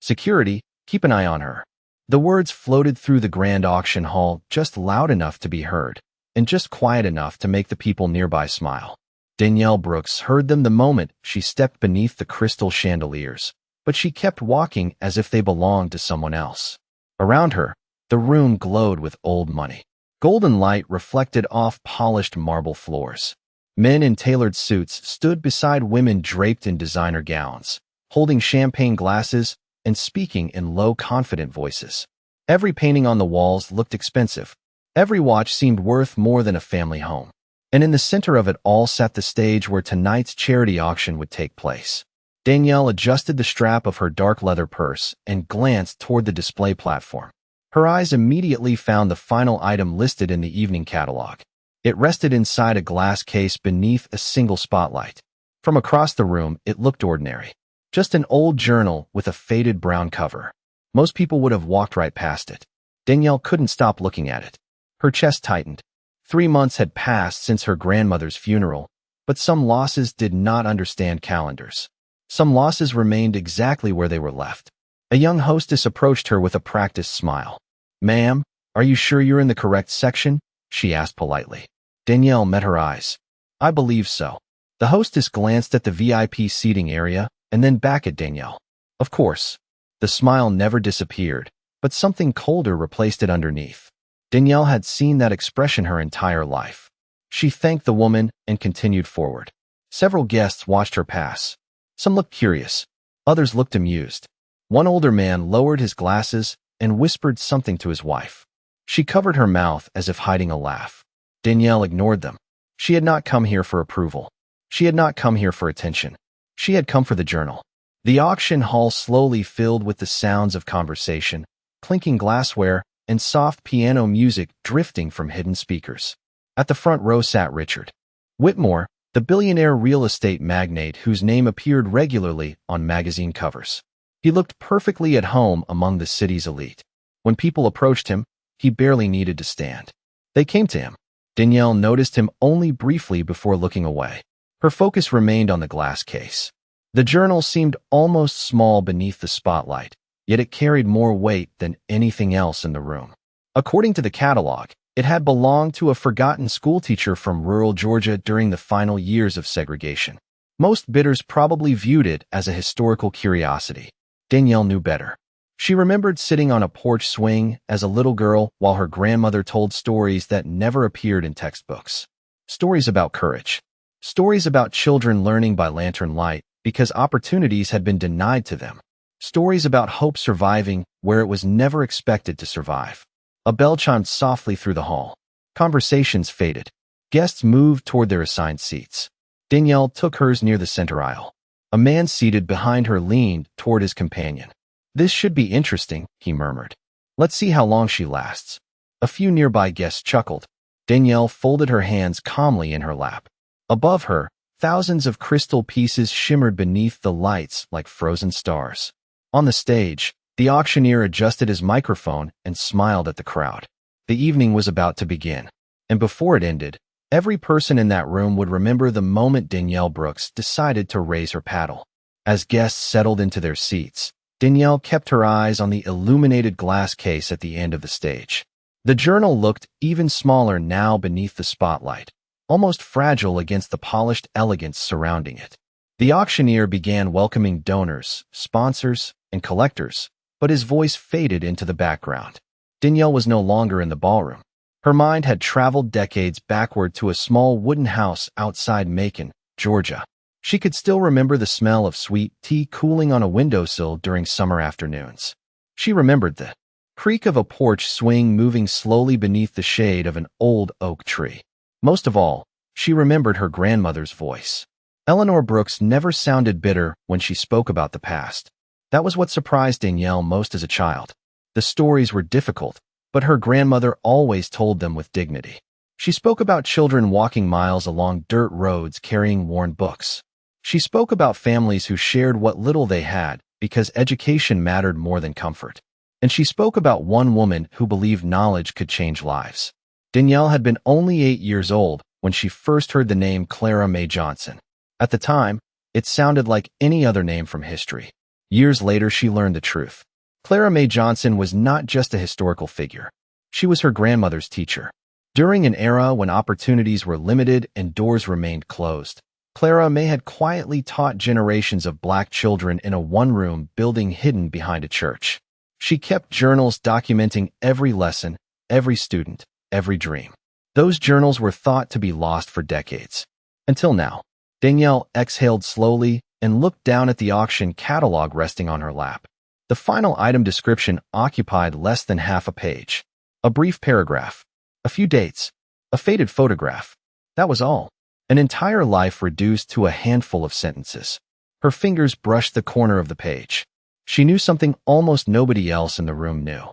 Security, keep an eye on her." The words floated through the grand auction hall just loud enough to be heard, and just quiet enough to make the people nearby smile. Danielle Brooks heard them the moment she stepped beneath the crystal chandeliers, but she kept walking as if they belonged to someone else. Around her, the room glowed with old money. Golden light reflected off polished marble floors. Men in tailored suits stood beside women draped in designer gowns, holding champagne glasses and speaking in low, confident voices. Every painting on the walls looked expensive. Every watch seemed worth more than a family home. And in the center of it all sat the stage where tonight's charity auction would take place. Danielle adjusted the strap of her dark leather purse and glanced toward the display platform. Her eyes immediately found the final item listed in the evening catalog. It rested inside a glass case beneath a single spotlight. From across the room, it looked ordinary. Just an old journal with a faded brown cover. Most people would have walked right past it. Danielle couldn't stop looking at it. Her chest tightened. 3 months had passed since her grandmother's funeral, but some losses did not understand calendars. Some losses remained exactly where they were left. A young hostess approached her with a practiced smile. "Ma'am, are you sure you're in the correct section?" she asked politely. Danielle met her eyes. "I believe so." The hostess glanced at the VIP seating area and then back at Danielle. "Of course." The smile never disappeared, but something colder replaced it underneath. Danielle had seen that expression her entire life. She thanked the woman and continued forward. Several guests watched her pass. Some looked curious. Others looked amused. One older man lowered his glasses and whispered something to his wife. She covered her mouth as if hiding a laugh. Danielle ignored them. She had not come here for approval. She had not come here for attention. She had come for the journal. The auction hall slowly filled with the sounds of conversation, clinking glassware, and soft piano music drifting from hidden speakers. At the front row sat Richard Whitmore, the billionaire real estate magnate whose name appeared regularly on magazine covers. He looked perfectly at home among the city's elite. When people approached him, he barely needed to stand. They came to him. Danielle noticed him only briefly before looking away. Her focus remained on the glass case. The journal seemed almost small beneath the spotlight, yet it carried more weight than anything else in the room. According to the catalog, it had belonged to a forgotten schoolteacher from rural Georgia during the final years of segregation. Most bidders probably viewed it as a historical curiosity. Danielle knew better. She remembered sitting on a porch swing as a little girl while her grandmother told stories that never appeared in textbooks. Stories about courage. Stories about children learning by lantern light because opportunities had been denied to them. Stories about hope surviving where it was never expected to survive. A bell chimed softly through the hall. Conversations faded. Guests moved toward their assigned seats. Danielle took hers near the center aisle. A man seated behind her leaned toward his companion. "This should be interesting," he murmured. "Let's see how long she lasts." A few nearby guests chuckled. Danielle folded her hands calmly in her lap. Above her, thousands of crystal pieces shimmered beneath the lights like frozen stars. On the stage, the auctioneer adjusted his microphone and smiled at the crowd. The evening was about to begin, and before it ended, every person in that room would remember the moment Danielle Brooks decided to raise her paddle. As guests settled into their seats, Danielle kept her eyes on the illuminated glass case at the end of the stage. The journal looked even smaller now beneath the spotlight, almost fragile against the polished elegance surrounding it. The auctioneer began welcoming donors, sponsors, and collectors, but his voice faded into the background. Danielle was no longer in the ballroom. Her mind had traveled decades backward to a small wooden house outside Macon, Georgia. She could still remember the smell of sweet tea cooling on a windowsill during summer afternoons. She remembered the creak of a porch swing moving slowly beneath the shade of an old oak tree. Most of all, she remembered her grandmother's voice. Eleanor Brooks never sounded bitter when she spoke about the past. That was what surprised Danielle most as a child. The stories were difficult, but her grandmother always told them with dignity. She spoke about children walking miles along dirt roads carrying worn books. She spoke about families who shared what little they had because education mattered more than comfort. And she spoke about one woman who believed knowledge could change lives. Danielle had been only 8 years old when she first heard the name Clara Mae Johnson. At the time, it sounded like any other name from history. Years later, she learned the truth. Clara Mae Johnson was not just a historical figure. She was her grandmother's teacher. During an era when opportunities were limited and doors remained closed, Clara Mae had quietly taught generations of Black children in a one-room building hidden behind a church. She kept journals documenting every lesson, every student, every dream. Those journals were thought to be lost for decades. Until now. Danielle exhaled slowly and looked down at the auction catalog resting on her lap. The final item description occupied less than half a page. A brief paragraph. A few dates. A faded photograph. That was all. An entire life reduced to a handful of sentences. Her fingers brushed the corner of the page. She knew something almost nobody else in the room knew.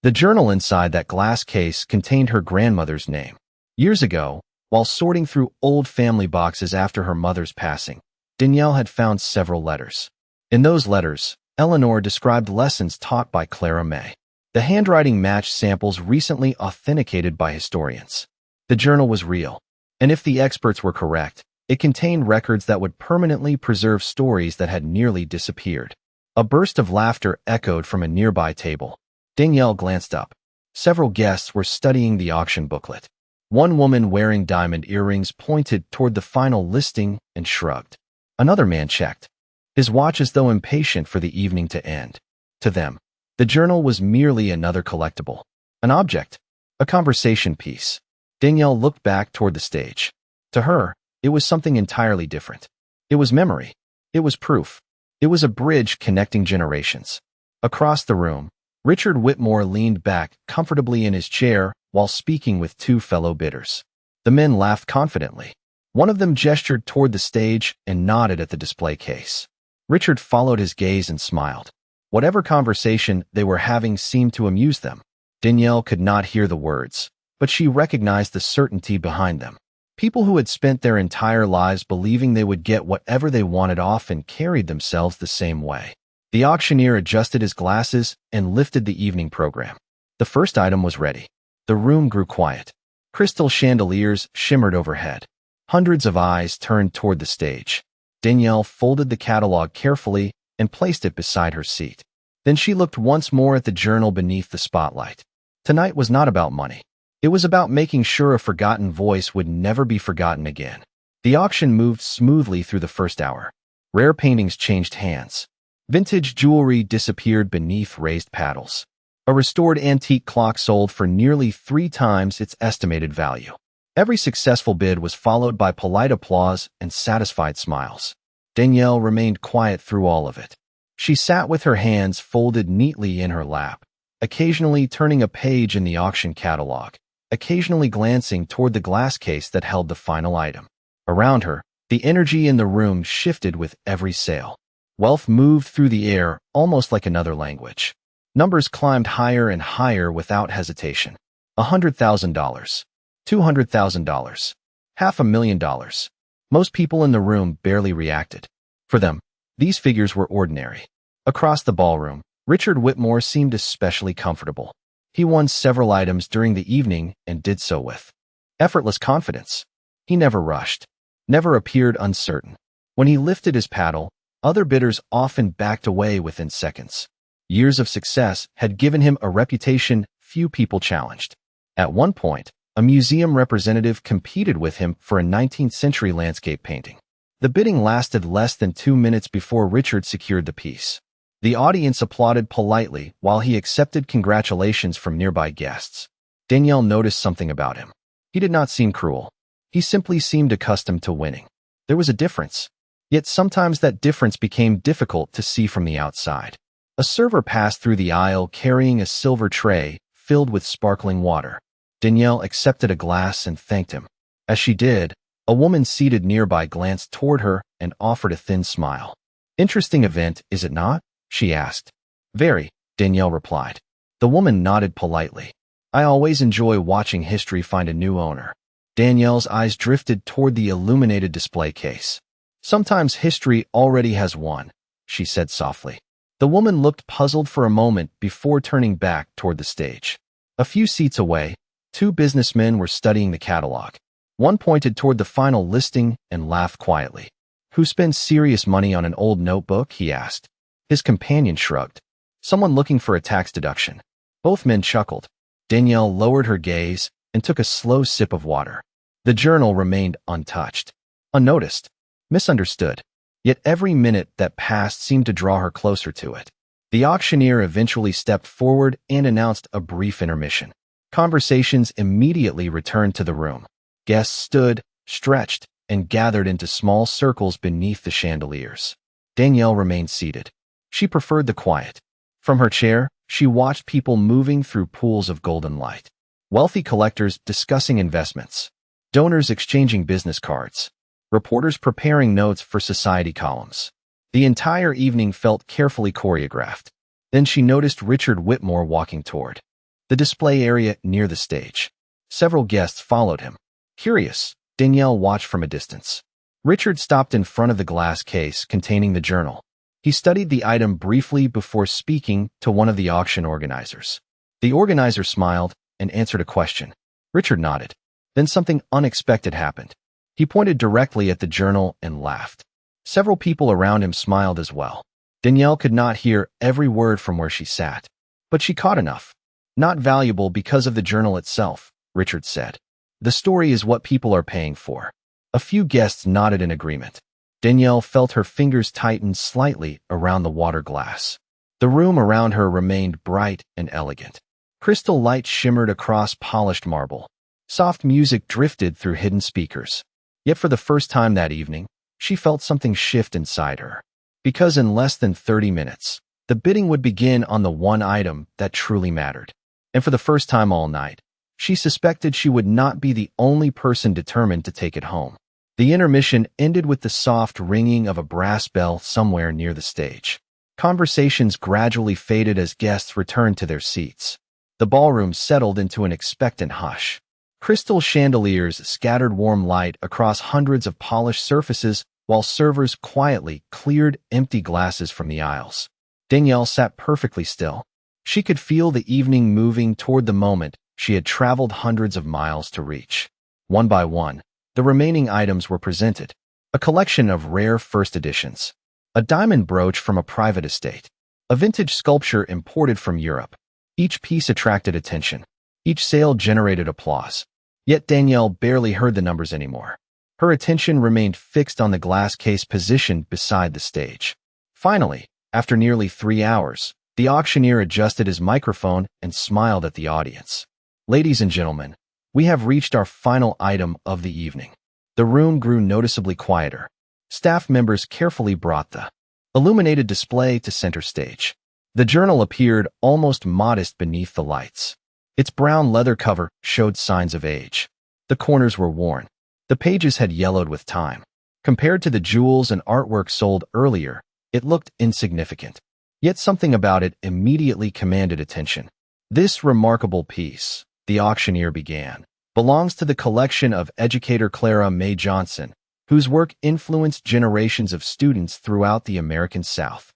The journal inside that glass case contained her grandmother's name. Years ago, while sorting through old family boxes after her mother's passing, Danielle had found several letters. In those letters, Eleanor described lessons taught by Clara Mae. The handwriting matched samples recently authenticated by historians. The journal was real, and if the experts were correct, it contained records that would permanently preserve stories that had nearly disappeared. A burst of laughter echoed from a nearby table. Danielle glanced up. Several guests were studying the auction booklet. One woman wearing diamond earrings pointed toward the final listing and shrugged. Another man checked his watch as though impatient for the evening to end. To them, the journal was merely another collectible, an object, a conversation piece. Danielle looked back toward the stage. To her, it was something entirely different. It was memory. It was proof. It was a bridge connecting generations. Across the room, Richard Whitmore leaned back comfortably in his chair while speaking with two fellow bidders. The men laughed confidently. One of them gestured toward the stage and nodded at the display case. Richard followed his gaze and smiled. Whatever conversation they were having seemed to amuse them. Danielle could not hear the words, but she recognized the certainty behind them. People who had spent their entire lives believing they would get whatever they wanted often carried themselves the same way. The auctioneer adjusted his glasses and lifted the evening program. The first item was ready. The room grew quiet. Crystal chandeliers shimmered overhead. Hundreds of eyes turned toward the stage. Danielle folded the catalog carefully and placed it beside her seat. Then she looked once more at the journal beneath the spotlight. Tonight was not about money. It was about making sure a forgotten voice would never be forgotten again. The auction moved smoothly through the first hour. Rare paintings changed hands. Vintage jewelry disappeared beneath raised paddles. A restored antique clock sold for nearly 3 times its estimated value. Every successful bid was followed by polite applause and satisfied smiles. Danielle remained quiet through all of it. She sat with her hands folded neatly in her lap, occasionally turning a page in the auction catalog, occasionally glancing toward the glass case that held the final item. Around her, the energy in the room shifted with every sale. Wealth moved through the air almost like another language. Numbers climbed higher and higher without hesitation. $100,000. $200,000. $500,000. Most people in the room barely reacted. For them, these figures were ordinary. Across the ballroom, Richard Whitmore seemed especially comfortable. He won several items during the evening and did so with effortless confidence. He never rushed, never appeared uncertain. When he lifted his paddle, other bidders often backed away within seconds. Years of success had given him a reputation few people challenged. At one point, a museum representative competed with him for a 19th-century landscape painting. The bidding lasted less than 2 minutes before Richard secured the piece. The audience applauded politely while he accepted congratulations from nearby guests. Danielle noticed something about him. He did not seem cruel. He simply seemed accustomed to winning. There was a difference. Yet sometimes that difference became difficult to see from the outside. A server passed through the aisle carrying a silver tray filled with sparkling water. Danielle accepted a glass and thanked him. As she did, a woman seated nearby glanced toward her and offered a thin smile. "Interesting event, is it not?" she asked. "Very," Danielle replied. The woman nodded politely. "I always enjoy watching history find a new owner." Danielle's eyes drifted toward the illuminated display case. "Sometimes history already has won," she said softly. The woman looked puzzled for a moment before turning back toward the stage. A few seats away, 2 businessmen were studying the catalog. One pointed toward the final listing and laughed quietly. "Who spends serious money on an old notebook?" he asked. His companion shrugged. Someone looking for a tax deduction. Both men chuckled. Danielle lowered her gaze and took a slow sip of water. The journal remained untouched, unnoticed, misunderstood. Yet every minute that passed seemed to draw her closer to it. The auctioneer eventually stepped forward and announced a brief intermission. Conversations immediately returned to the room. Guests stood, stretched, and gathered into small circles beneath the chandeliers. Danielle remained seated. She preferred the quiet. From her chair, she watched people moving through pools of golden light. Wealthy collectors discussing investments. Donors exchanging business cards. Reporters preparing notes for society columns. The entire evening felt carefully choreographed. Then she noticed Richard Whitmore walking toward the display area near the stage. Several guests followed him. Curious, Danielle watched from a distance. Richard stopped in front of the glass case containing the journal. He studied the item briefly before speaking to one of the auction organizers. The organizer smiled and answered a question. Richard nodded. Then something unexpected happened. He pointed directly at the journal and laughed. Several people around him smiled as well. Danielle could not hear every word from where she sat, but she caught enough. Not valuable because of the journal itself, Richard said. The story is what people are paying for. A few guests nodded in agreement. Danielle felt her fingers tighten slightly around the water glass. The room around her remained bright and elegant. Crystal light shimmered across polished marble. Soft music drifted through hidden speakers. Yet for the first time that evening, she felt something shift inside her. Because in less than 30 minutes, the bidding would begin on the one item that truly mattered. And for the first time all night, she suspected she would not be the only person determined to take it home. The intermission ended with the soft ringing of a brass bell somewhere near the stage. Conversations gradually faded as guests returned to their seats. The ballroom settled into an expectant hush. Crystal chandeliers scattered warm light across hundreds of polished surfaces while servers quietly cleared empty glasses from the aisles. Danielle sat perfectly still. She could feel the evening moving toward the moment she had traveled hundreds of miles to reach. One by one, the remaining items were presented. A collection of rare first editions. A diamond brooch from a private estate. A vintage sculpture imported from Europe. Each piece attracted attention. Each sale generated applause. Yet Danielle barely heard the numbers anymore. Her attention remained fixed on the glass case positioned beside the stage. Finally, after nearly 3 hours, the auctioneer adjusted his microphone and smiled at the audience. Ladies and gentlemen, we have reached our final item of the evening. The room grew noticeably quieter. Staff members carefully brought the illuminated display to center stage. The journal appeared almost modest beneath the lights. Its brown leather cover showed signs of age. The corners were worn. The pages had yellowed with time. Compared to the jewels and artwork sold earlier, it looked insignificant. Yet something about it immediately commanded attention. This remarkable piece, the auctioneer began, belongs to the collection of educator Clara Mae Johnson, whose work influenced generations of students throughout the American South.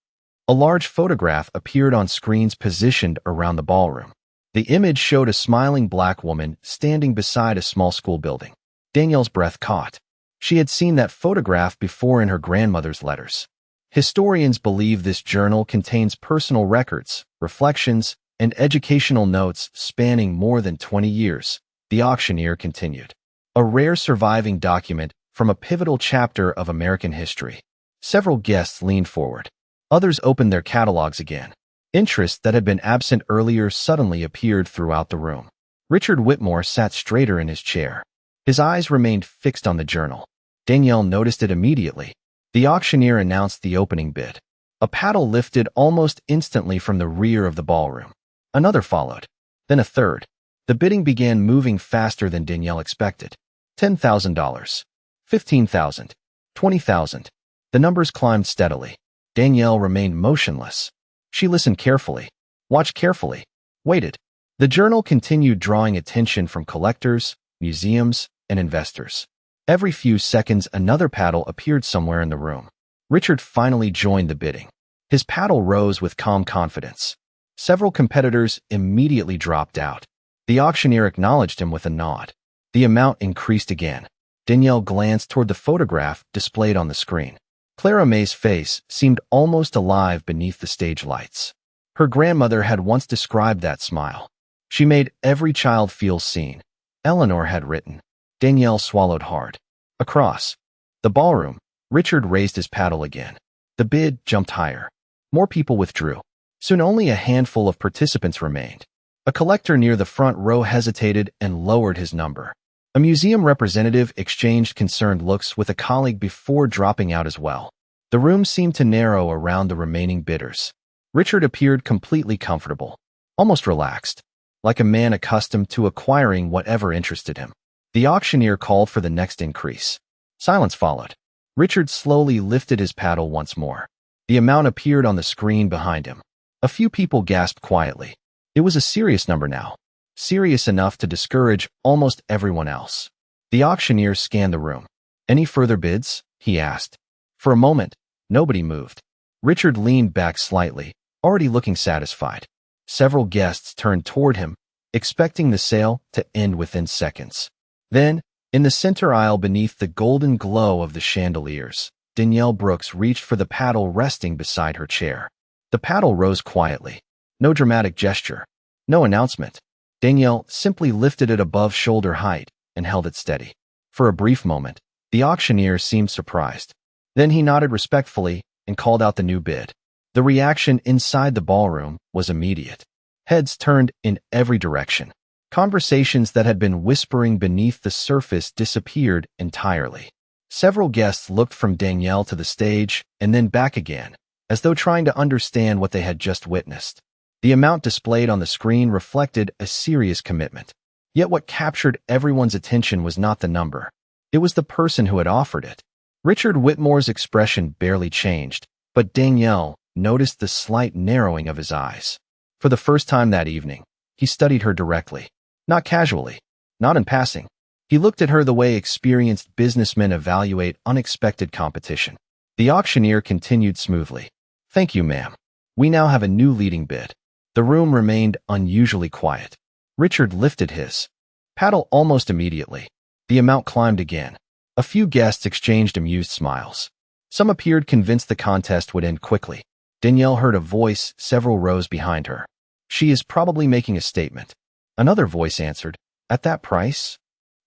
A large photograph appeared on screens positioned around the ballroom. The image showed a smiling black woman standing beside a small school building. Danielle's breath caught. She had seen that photograph before in her grandmother's letters. Historians believe this journal contains personal records, reflections, and educational notes spanning more than 20 years, the auctioneer continued. A rare surviving document from a pivotal chapter of American history. Several guests leaned forward. Others opened their catalogs again. Interest that had been absent earlier suddenly appeared throughout the room. Richard Whitmore sat straighter in his chair. His eyes remained fixed on the journal. Danielle noticed it immediately. The auctioneer announced the opening bid. A paddle lifted almost instantly from the rear of the ballroom. Another followed. Then a third. The bidding began moving faster than Danielle expected. $10,000. $15,000. $20,000. The numbers climbed steadily. Danielle remained motionless. She listened carefully, watched carefully, waited. The journal continued drawing attention from collectors, museums, and investors. Every few seconds, another paddle appeared somewhere in the room. Richard finally joined the bidding. His paddle rose with calm confidence. Several competitors immediately dropped out. The auctioneer acknowledged him with a nod. The amount increased again. Danielle glanced toward the photograph displayed on the screen. Clara May's face seemed almost alive beneath the stage lights. Her grandmother had once described that smile. She made every child feel seen. Eleanor had written. Danielle swallowed hard. Across the ballroom, Richard raised his paddle again. The bid jumped higher. More people withdrew. Soon only a handful of participants remained. A collector near the front row hesitated and lowered his number. A museum representative exchanged concerned looks with a colleague before dropping out as well. The room seemed to narrow around the remaining bidders. Richard appeared completely comfortable, almost relaxed, like a man accustomed to acquiring whatever interested him. The auctioneer called for the next increase. Silence followed. Richard slowly lifted his paddle once more. The amount appeared on the screen behind him. A few people gasped quietly. It was a serious number now, serious enough to discourage almost everyone else. The auctioneer scanned the room. "Any further bids?" he asked. For a moment, nobody moved. Richard leaned back slightly, already looking satisfied. Several guests turned toward him, expecting the sale to end within seconds. Then, in the center aisle beneath the golden glow of the chandeliers, Danielle Brooks reached for the paddle resting beside her chair. The paddle rose quietly. No dramatic gesture. No announcement. Danielle simply lifted it above shoulder height and held it steady. For a brief moment, the auctioneer seemed surprised. Then he nodded respectfully and called out the new bid. The reaction inside the ballroom was immediate. Heads turned in every direction. Conversations that had been whispering beneath the surface disappeared entirely. Several guests looked from Danielle to the stage and then back again, as though trying to understand what they had just witnessed. The amount displayed on the screen reflected a serious commitment. Yet what captured everyone's attention was not the number. It was the person who had offered it. Richard Whitmore's expression barely changed, but Danielle noticed the slight narrowing of his eyes. For the first time that evening, he studied her directly. Not casually, not in passing. He looked at her the way experienced businessmen evaluate unexpected competition. The auctioneer continued smoothly. "Thank you, ma'am. We now have a new leading bid." The room remained unusually quiet. Richard lifted his paddle almost immediately. The amount climbed again. A few guests exchanged amused smiles. Some appeared convinced the contest would end quickly. Danielle heard a voice several rows behind her. "She is probably making a statement." Another voice answered, "At that price?"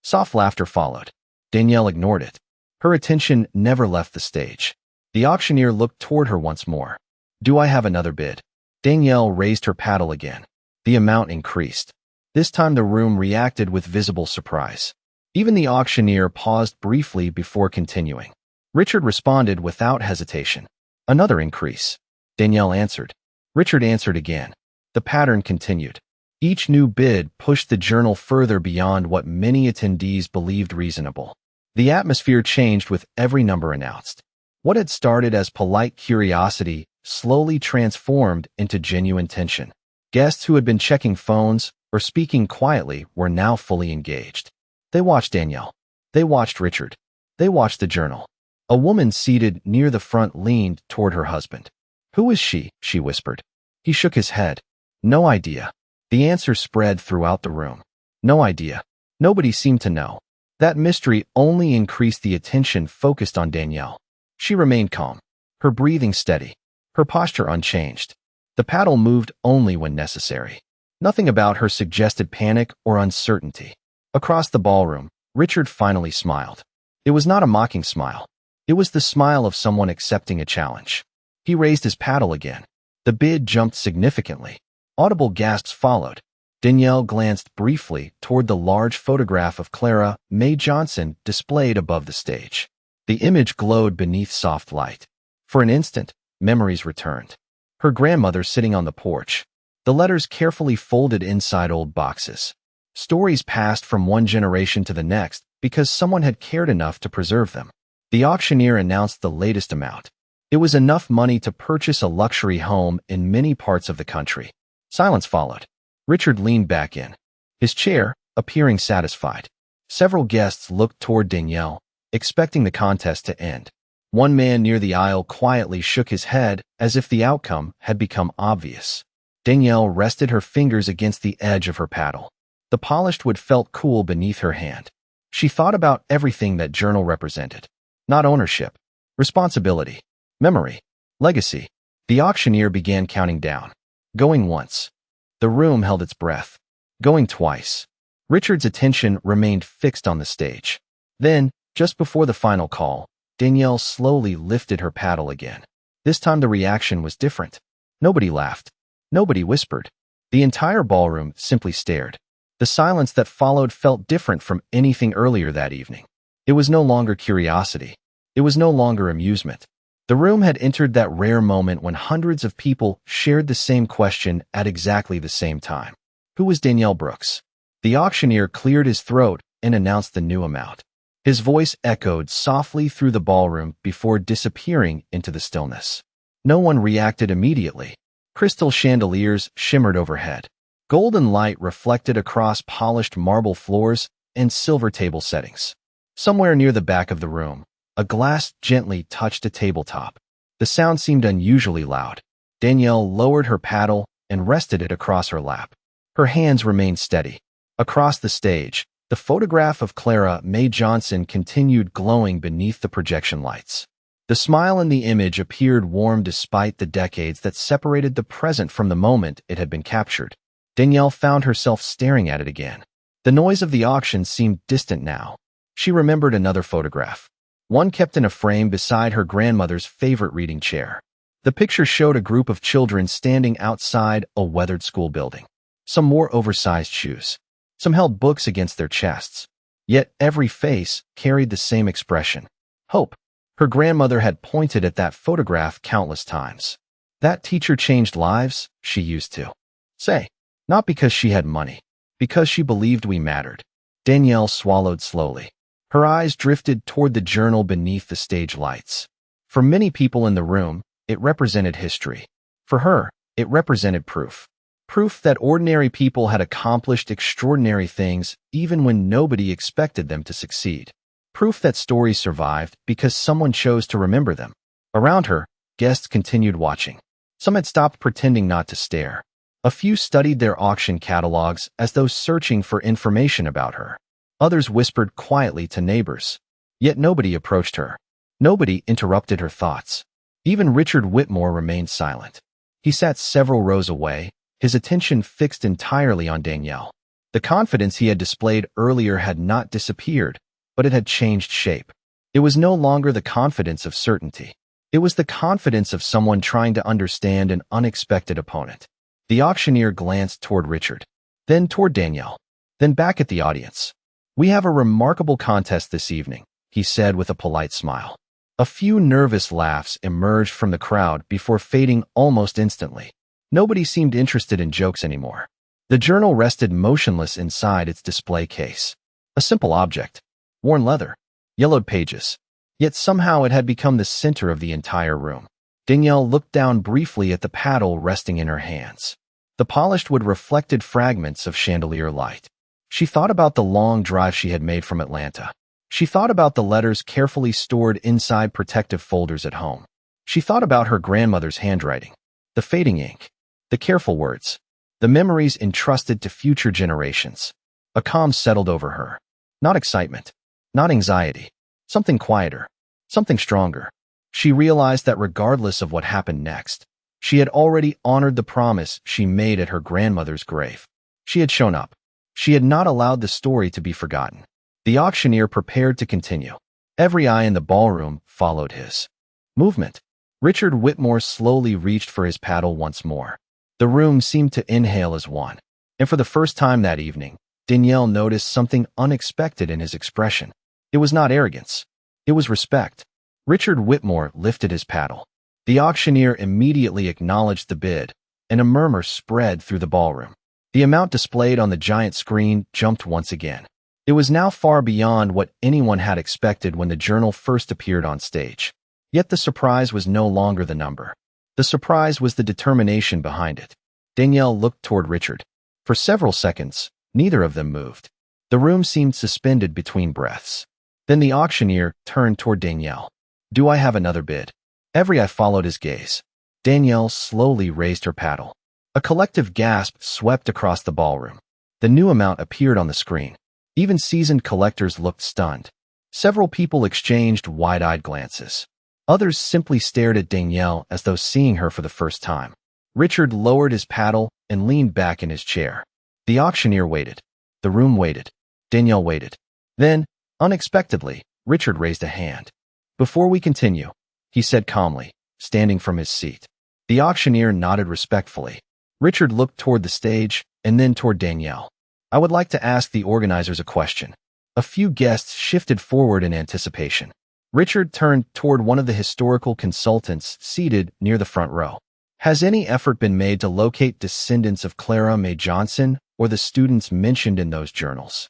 Soft laughter followed. Danielle ignored it. Her attention never left the stage. The auctioneer looked toward her once more. "Do I have another bid?" Danielle raised her paddle again. The amount increased. This time the room reacted with visible surprise. Even the auctioneer paused briefly before continuing. Richard responded without hesitation. "Another increase." Danielle answered. Richard answered again. The pattern continued. Each new bid pushed the journal further beyond what many attendees believed reasonable. The atmosphere changed with every number announced. What had started as polite curiosity slowly transformed into genuine tension. Guests who had been checking phones or speaking quietly were now fully engaged. They watched Danielle. They watched Richard. They watched the journal. A woman seated near the front leaned toward her husband. "Who is she?" she whispered. He shook his head. "No idea." The answer spread throughout the room. No idea. Nobody seemed to know. That mystery only increased the attention focused on Danielle. She remained calm, her breathing steady, her posture unchanged. The paddle moved only when necessary. Nothing about her suggested panic or uncertainty. Across the ballroom, Richard finally smiled. It was not a mocking smile. It was the smile of someone accepting a challenge. He raised his paddle again. The bid jumped significantly. Audible gasps followed. Danielle glanced briefly toward the large photograph of Clara May Johnson displayed above the stage. The image glowed beneath soft light. For an instant, memories returned. Her grandmother sitting on the porch. The letters carefully folded inside old boxes. Stories passed from one generation to the next because someone had cared enough to preserve them. The auctioneer announced the latest amount. It was enough money to purchase a luxury home in many parts of the country. Silence followed. Richard leaned back in his chair, appearing satisfied. Several guests looked toward Danielle, expecting the contest to end. One man near the aisle quietly shook his head as if the outcome had become obvious. Danielle rested her fingers against the edge of her paddle. The polished wood felt cool beneath her hand. She thought about everything that journal represented. Not ownership, responsibility, memory, legacy. The auctioneer began counting down. Going once. The room held its breath. Going twice. Richard's attention remained fixed on the stage. Then, just before the final call, Danielle slowly lifted her paddle again. This time the reaction was different. Nobody laughed. Nobody whispered. The entire ballroom simply stared. The silence that followed felt different from anything earlier that evening. It was no longer curiosity. It was no longer amusement. The room had entered that rare moment when hundreds of people shared the same question at exactly the same time. Who was Danielle Brooks? The auctioneer cleared his throat and announced the new amount. His voice echoed softly through the ballroom before disappearing into the stillness. No one reacted immediately. Crystal chandeliers shimmered overhead. Golden light reflected across polished marble floors and silver table settings. Somewhere near the back of the room, a glass gently touched a tabletop. The sound seemed unusually loud. Danielle lowered her paddle and rested it across her lap. Her hands remained steady. Across the stage, the photograph of Clara Mae Johnson continued glowing beneath the projection lights. The smile in the image appeared warm despite the decades that separated the present from the moment it had been captured. Danielle found herself staring at it again. The noise of the auction seemed distant now. She remembered another photograph, one kept in a frame beside her grandmother's favorite reading chair. The picture showed a group of children standing outside a weathered school building. Some wore oversized shoes. Some held books against their chests. Yet every face carried the same expression: hope. Her grandmother had pointed at that photograph countless times. That teacher changed lives, she used to say. Not because she had money, because she believed we mattered. Danielle swallowed slowly. Her eyes drifted toward the journal beneath the stage lights. For many people in the room, it represented history. For her, it represented proof. Proof that ordinary people had accomplished extraordinary things even when nobody expected them to succeed. Proof that stories survived because someone chose to remember them. Around her, guests continued watching. Some had stopped pretending not to stare. A few studied their auction catalogs as though searching for information about her. Others whispered quietly to neighbors. Yet nobody approached her. Nobody interrupted her thoughts. Even Richard Whitmore remained silent. He sat several rows away, his attention fixed entirely on Danielle. The confidence he had displayed earlier had not disappeared, but it had changed shape. It was no longer the confidence of certainty. It was the confidence of someone trying to understand an unexpected opponent. The auctioneer glanced toward Richard, then toward Danielle, then back at the audience. "We have a remarkable contest this evening," he said with a polite smile. A few nervous laughs emerged from the crowd before fading almost instantly. Nobody seemed interested in jokes anymore. The journal rested motionless inside its display case. A simple object. Worn leather. Yellowed pages. Yet somehow it had become the center of the entire room. Danielle looked down briefly at the paddle resting in her hands. The polished wood reflected fragments of chandelier light. She thought about the long drive she had made from Atlanta. She thought about the letters carefully stored inside protective folders at home. She thought about her grandmother's handwriting, the fading ink, the careful words, the memories entrusted to future generations. A calm settled over her. Not excitement, not anxiety, something quieter, something stronger. She realized that regardless of what happened next, she had already honored the promise she made at her grandmother's grave. She had shown up. She had not allowed the story to be forgotten. The auctioneer prepared to continue. Every eye in the ballroom followed his movement. Richard Whitmore slowly reached for his paddle once more. The room seemed to inhale as one. And for the first time that evening, Danielle noticed something unexpected in his expression. It was not arrogance. It was respect. Richard Whitmore lifted his paddle. The auctioneer immediately acknowledged the bid, and a murmur spread through the ballroom. The amount displayed on the giant screen jumped once again. It was now far beyond what anyone had expected when the journal first appeared on stage. Yet the surprise was no longer the number. The surprise was the determination behind it. Danielle looked toward Richard. For several seconds, neither of them moved. The room seemed suspended between breaths. Then the auctioneer turned toward Danielle. "Do I have another bid?" Every eye followed his gaze. Danielle slowly raised her paddle. A collective gasp swept across the ballroom. The new amount appeared on the screen. Even seasoned collectors looked stunned. Several people exchanged wide-eyed glances. Others simply stared at Danielle as though seeing her for the first time. Richard lowered his paddle and leaned back in his chair. The auctioneer waited. The room waited. Danielle waited. Then, unexpectedly, Richard raised a hand. "Before we continue," he said calmly, standing from his seat. The auctioneer nodded respectfully. Richard looked toward the stage and then toward Danielle. "I would like to ask the organizers a question." A few guests shifted forward in anticipation. Richard turned toward one of the historical consultants seated near the front row. "Has any effort been made to locate descendants of Clara May Johnson or the students mentioned in those journals?"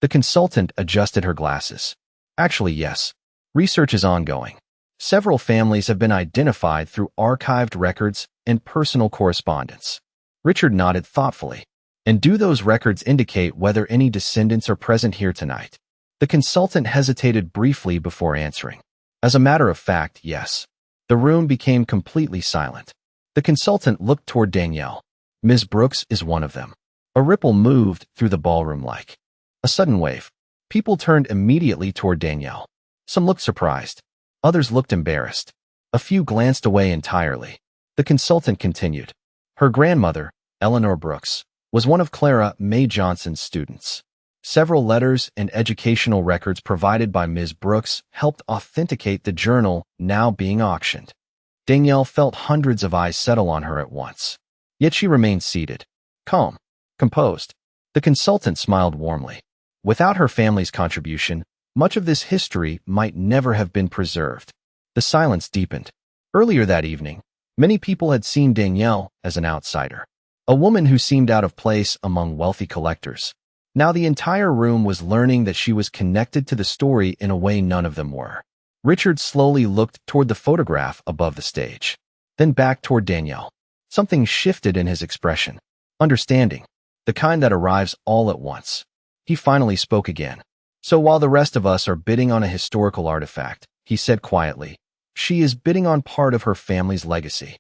The consultant adjusted her glasses. "Actually, yes. Research is ongoing. Several families have been identified through archived records and personal correspondence." Richard nodded thoughtfully. "And do those records indicate whether any descendants are present here tonight?" The consultant hesitated briefly before answering. "As a matter of fact, yes." The room became completely silent. The consultant looked toward Danielle. "Ms. Brooks is one of them." A ripple moved through the ballroom like a sudden wave. People turned immediately toward Danielle. Some looked surprised. Others looked embarrassed. A few glanced away entirely. The consultant continued. "Her grandmother, Eleanor Brooks, was one of Clara May Johnson's students. Several letters and educational records provided by Ms. Brooks helped authenticate the journal now being auctioned." Danielle felt hundreds of eyes settle on her at once. Yet she remained seated, calm, composed. The consultant smiled warmly. Without her family's contribution, much of this history might never have been preserved. The silence deepened. Earlier that evening, many people had seen Danielle as an outsider, a woman who seemed out of place among wealthy collectors. Now the entire room was learning that she was connected to the story in a way none of them were. Richard slowly looked toward the photograph above the stage, then back toward Danielle. Something shifted in his expression. Understanding, the kind that arrives all at once. He finally spoke again. "So while the rest of us are bidding on a historical artifact," he said quietly, "she is bidding on part of her family's legacy."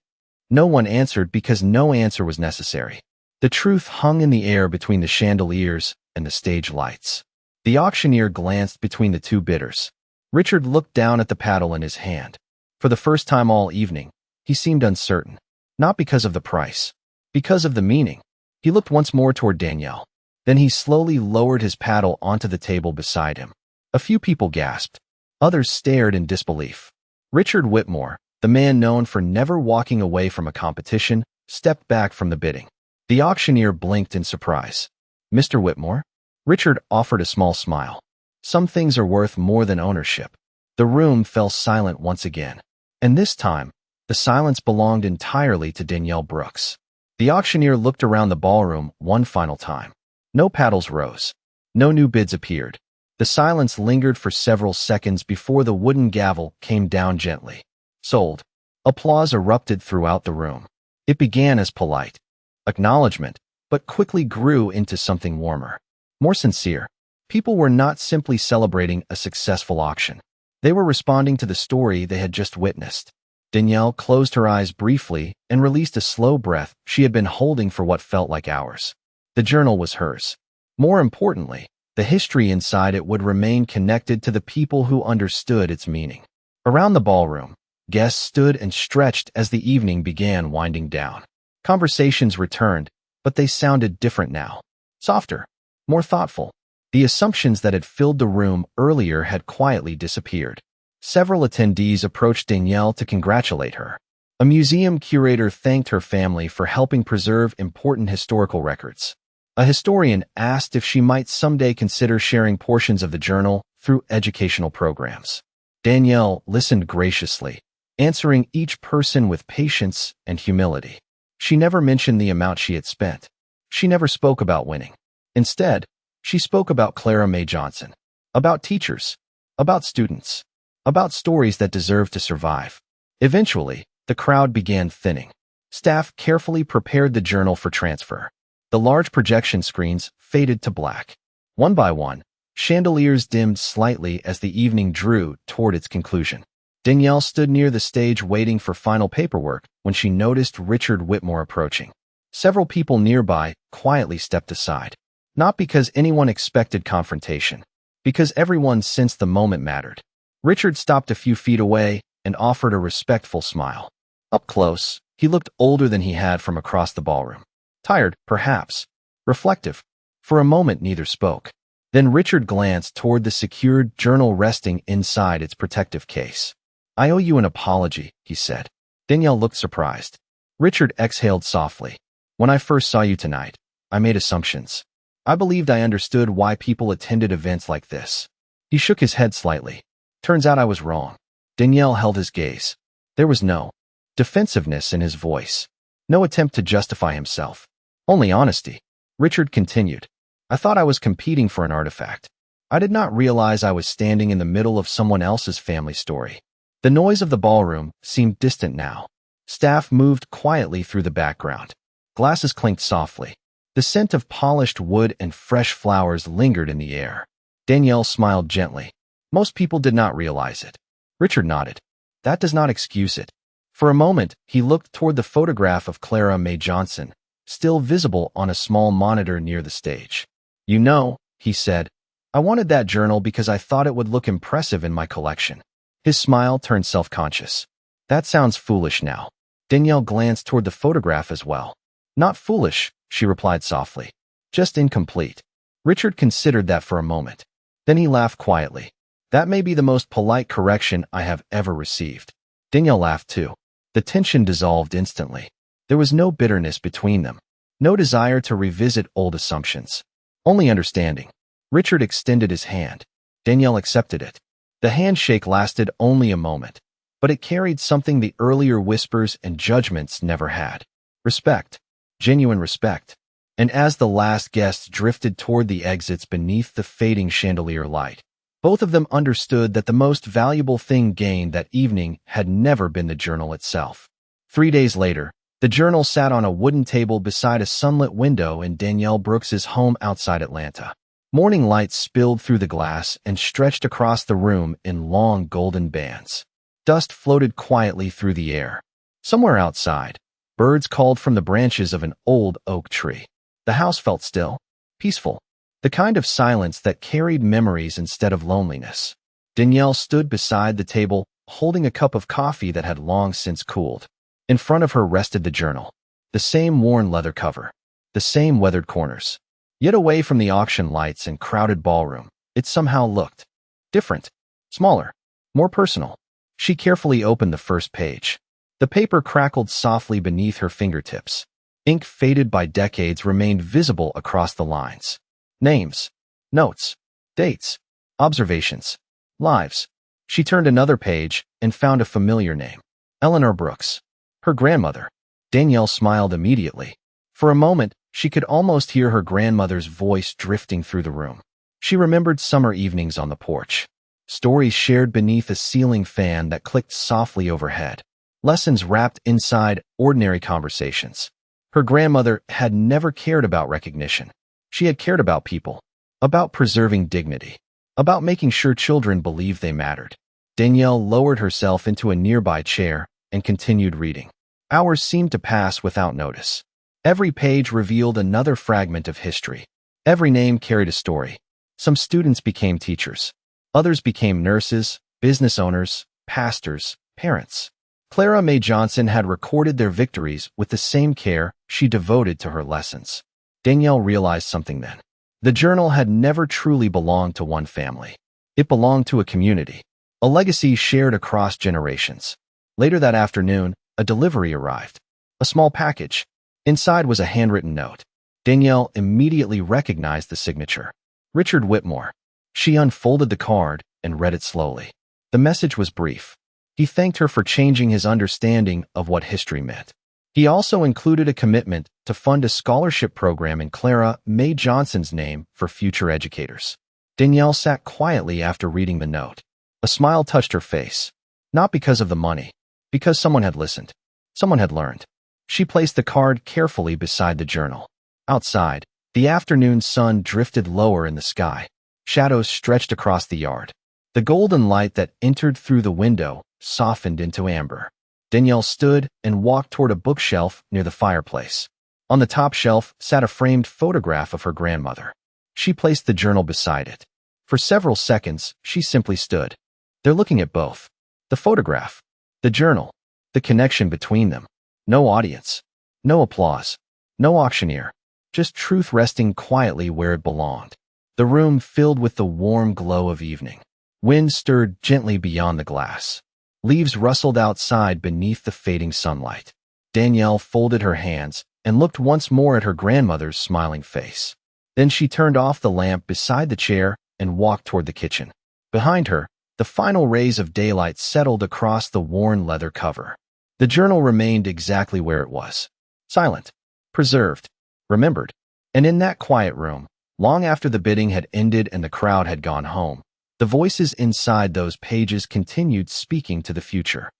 No one answered because no answer was necessary. The truth hung in the air between the chandeliers and the stage lights. The auctioneer glanced between the two bidders. Richard looked down at the paddle in his hand. For the first time all evening, he seemed uncertain. Not because of the price, because of the meaning. He looked once more toward Danielle. Then he slowly lowered his paddle onto the table beside him. A few people gasped. Others stared in disbelief. Richard Whitmore, the man known for never walking away from a competition, stepped back from the bidding. The auctioneer blinked in surprise. "Mr. Whitmore?" Richard offered a small smile. "Some things are worth more than ownership." The room fell silent once again. And this time, the silence belonged entirely to Danielle Brooks. The auctioneer looked around the ballroom one final time. No paddles rose. No new bids appeared. The silence lingered for several seconds before the wooden gavel came down gently. "Sold." Applause erupted throughout the room. It began as polite acknowledgement, but quickly grew into something warmer, more sincere. People were not simply celebrating a successful auction. They were responding to the story they had just witnessed. Danielle closed her eyes briefly and released a slow breath she had been holding for what felt like hours. The journal was hers. More importantly, the history inside it would remain connected to the people who understood its meaning. Around the ballroom, guests stood and stretched as the evening began winding down. Conversations returned, but they sounded different now. Softer, more thoughtful. The assumptions that had filled the room earlier had quietly disappeared. Several attendees approached Danielle to congratulate her. A museum curator thanked her family for helping preserve important historical records. A historian asked if she might someday consider sharing portions of the journal through educational programs. Danielle listened graciously, answering each person with patience and humility. She never mentioned the amount she had spent. She never spoke about winning. Instead, she spoke about Clara May Johnson, about teachers, about students, about stories that deserved to survive. Eventually, the crowd began thinning. Staff carefully prepared the journal for transfer. The large projection screens faded to black. One by one, chandeliers dimmed slightly as the evening drew toward its conclusion. Danielle stood near the stage waiting for final paperwork when she noticed Richard Whitmore approaching. Several people nearby quietly stepped aside. Not because anyone expected confrontation, because everyone sensed the moment mattered. Richard stopped a few feet away and offered a respectful smile. Up close, he looked older than he had from across the ballroom. Tired, perhaps. Reflective. For a moment, neither spoke. Then Richard glanced toward the secured journal resting inside its protective case. "I owe you an apology," he said. Danielle looked surprised. Richard exhaled softly. "When I first saw you tonight, I made assumptions. I believed I understood why people attended events like this." He shook his head slightly. "Turns out I was wrong." Danielle held his gaze. There was no defensiveness in his voice. No attempt to justify himself. Only honesty. Richard continued. "I thought I was competing for an artifact. I did not realize I was standing in the middle of someone else's family story." The noise of the ballroom seemed distant now. Staff moved quietly through the background. Glasses clinked softly. The scent of polished wood and fresh flowers lingered in the air. Danielle smiled gently. Most people did not realize it. Richard nodded. "That does not excuse it." For a moment, he looked toward the photograph of Clara Mae Johnson, still visible on a small monitor near the stage. "You know," he said, "I wanted that journal because I thought it would look impressive in my collection." His smile turned self-conscious. "That sounds foolish now." Danielle glanced toward the photograph as well. "Not foolish," she replied softly. "Just incomplete." Richard considered that for a moment. Then he laughed quietly. "That may be the most polite correction I have ever received." Danielle laughed too. The tension dissolved instantly. There was no bitterness between them. No desire to revisit old assumptions. Only understanding. Richard extended his hand. Danielle accepted it. The handshake lasted only a moment, but it carried something the earlier whispers and judgments never had. Respect. Genuine respect. And as the last guests drifted toward the exits beneath the fading chandelier light, both of them understood that the most valuable thing gained that evening had never been the journal itself. 3 days later, the journal sat on a wooden table beside a sunlit window in Danielle Brooks's home outside Atlanta. Morning light spilled through the glass and stretched across the room in long golden bands. Dust floated quietly through the air. Somewhere outside, birds called from the branches of an old oak tree. The house felt still, peaceful, the kind of silence that carried memories instead of loneliness. Danielle stood beside the table, holding a cup of coffee that had long since cooled. In front of her rested the journal. The same worn leather cover. The same weathered corners. Yet away from the auction lights and crowded ballroom, it somehow looked different, smaller, more personal. She carefully opened the first page. The paper crackled softly beneath her fingertips. Ink faded by decades remained visible across the lines. Names, notes, dates, observations, lives. She turned another page and found a familiar name. Eleanor Brooks. Her grandmother. Danielle smiled immediately. For a moment, she could almost hear her grandmother's voice drifting through the room. She remembered summer evenings on the porch. Stories shared beneath a ceiling fan that clicked softly overhead. Lessons wrapped inside ordinary conversations. Her grandmother had never cared about recognition. She had cared about people, about preserving dignity, about making sure children believed they mattered. Danielle lowered herself into a nearby chair and continued reading. Hours seemed to pass without notice. Every page revealed another fragment of history. Every name carried a story. Some students became teachers. Others became nurses, business owners, pastors, parents. Clara Mae Johnson had recorded their victories with the same care she devoted to her lessons. Danielle realized something then. The journal had never truly belonged to one family. It belonged to a community, a legacy shared across generations. Later that afternoon, a delivery arrived. A small package. Inside was a handwritten note. Danielle immediately recognized the signature. Richard Whitmore. She unfolded the card and read it slowly. The message was brief. He thanked her for changing his understanding of what history meant. He also included a commitment to fund a scholarship program in Clara Mae Johnson's name for future educators. Danielle sat quietly after reading the note. A smile touched her face. Not because of the money, because someone had listened. Someone had learned. She placed the card carefully beside the journal. Outside, the afternoon sun drifted lower in the sky. Shadows stretched across the yard. The golden light that entered through the window softened into amber. Danielle stood and walked toward a bookshelf near the fireplace. On the top shelf sat a framed photograph of her grandmother. She placed the journal beside it. For several seconds, she simply stood. They're looking at both. The photograph, The journal, the connection between them. No audience, no applause, no auctioneer, just truth resting quietly where it belonged. The room filled with the warm glow of evening. Wind stirred gently beyond the glass. Leaves rustled outside beneath the fading sunlight. Danielle folded her hands and looked once more at her grandmother's smiling face. Then she turned off the lamp beside the chair and walked toward the kitchen. Behind her, the final rays of daylight settled across the worn leather cover. The journal remained exactly where it was. Silent, preserved, remembered. And in that quiet room, long after the bidding had ended and the crowd had gone home, the voices inside those pages continued speaking to the future.